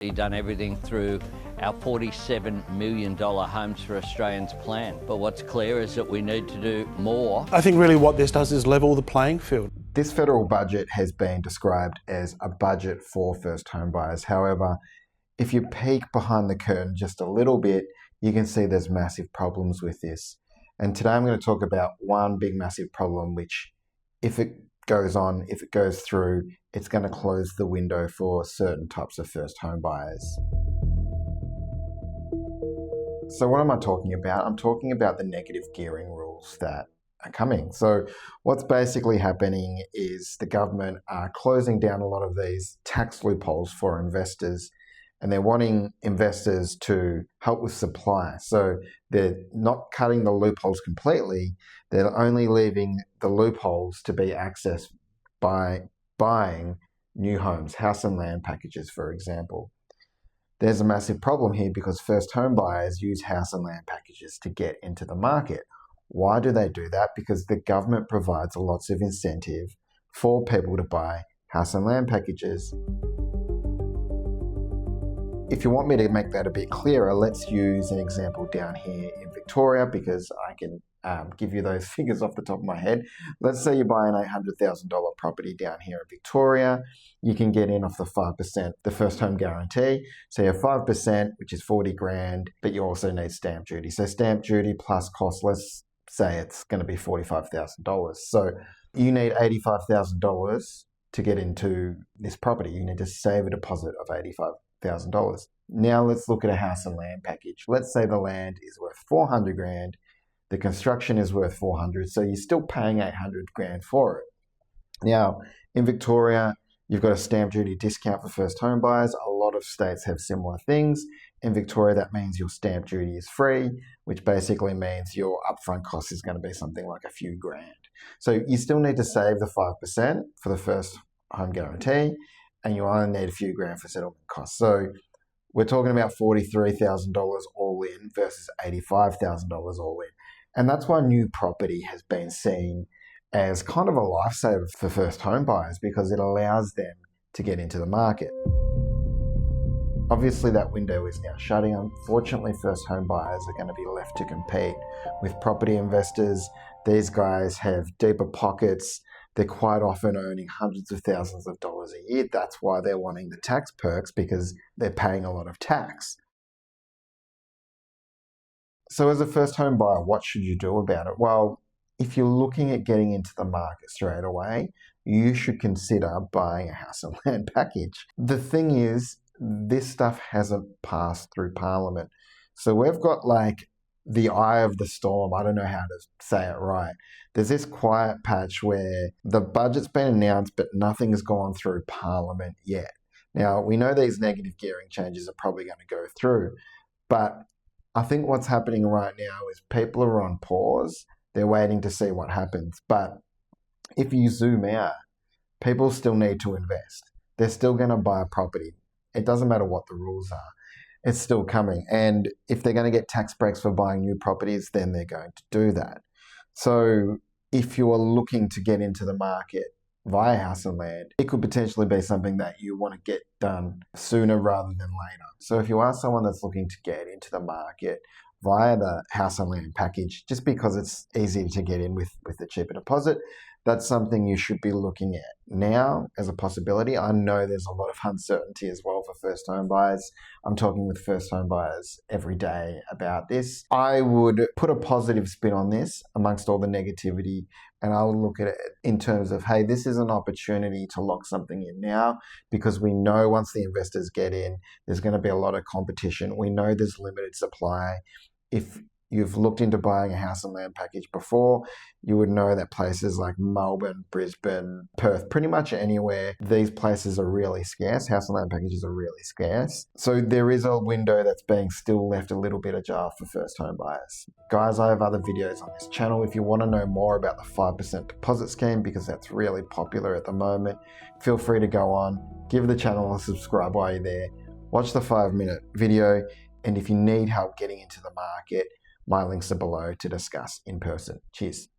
He done everything through our $47 million Homes for Australians plan. But what's clear is that we need to do more. I think really what this does is level the playing field. This federal budget has been described as a budget for first home buyers. However, if you peek behind the curtain just a little bit, you can see there's massive problems with this. And today I'm going to talk about one big massive problem which, if it goes on, if it goes through, it's going to close the window for certain types of first home buyers. So what am I talking about? I'm talking about the negative gearing rules that are coming. So what's basically happening is the government are closing down a lot of these tax loopholes for investors, and they're wanting investors to help with supply. So they're not cutting the loopholes completely, they're only leaving the loopholes to be accessed by buying new homes, house and land packages, for example. There's a massive problem here because first home buyers use house and land packages to get into the market. Why do they do that? Because the government provides lots of incentive for people to buy house and land packages. If you want me to make that a bit clearer, let's use an example down here in Victoria, because I can give you those figures off the top of my head. Let's say you buy an $800,000 property down here in Victoria. You can get in off the 5%, the first home guarantee. So you have 5%, which is 40 grand, but you also need stamp duty. So stamp duty plus cost, let's say it's going to be $45,000. So you need $85,000 to get into this property. You need to save a deposit of $85,000. Now let's look at a house and land package. Let's say the land is worth 400 grand. The construction is worth 400, so you're still paying 800 grand for it. Now, in Victoria, you've got a stamp duty discount for first home buyers. A lot of states have similar things. In Victoria, that means your stamp duty is free, which basically means your upfront cost is going to be something like a few grand. So you still need to save the 5% for the first home guarantee, and you only need a few grand for settlement costs. So we're talking about $43,000 all in versus $85,000 all in. And that's why new property has been seen as kind of a lifesaver for first home buyers, because it allows them to get into the market. Obviously that window is now shutting. Unfortunately, first home buyers are going to be left to compete with property investors. These guys have deeper pockets. They're quite often earning hundreds of thousands of dollars a year. That's why they're wanting the tax perks, because they're paying a lot of tax. So as a first home buyer, what should you do about it? Well, if you're looking at getting into the market straight away, you should consider buying a house and land package. The thing is, this stuff hasn't passed through Parliament. So we've got like the eye of the storm. I don't know how to say it right. There's this quiet patch where the budget's been announced, but nothing has gone through Parliament yet. Now, we know these negative gearing changes are probably going to go through, but I think what's happening right now is people are on pause. They're waiting to see what happens. But if you zoom out, people still need to invest. They're still going to buy a property. It doesn't matter what the rules are. It's still coming. And if they're going to get tax breaks for buying new properties, then they're going to do that. So if you are looking to get into the market via house and land, it could potentially be something that you want to get done sooner rather than later. So if you are someone that's looking to get into the market via the house and land package, just because it's easy to get in with the cheaper deposit, that's something you should be looking at now as a possibility. I know there's a lot of uncertainty as well for first home buyers. I'm talking with first home buyers every day about this. I would put a positive spin on this amongst all the negativity, and I would look at it in terms of, hey, this is an opportunity to lock something in now, because we know once the investors get in, there's going to be a lot of competition. We know there's limited supply. If you've looked into buying a house and land package before, you would know that places like Melbourne, Brisbane, Perth, pretty much anywhere, these places are really scarce. House and land packages are really scarce. So there is a window that's being still left a little bit ajar for first home buyers. Guys, I have other videos on this channel. If you want to know more about the 5% deposit scheme, because that's really popular at the moment, feel free to go on, give the channel a subscribe while you're there, watch the 5-minute video, and if you need help getting into the market, my links are below to discuss in person. Cheers.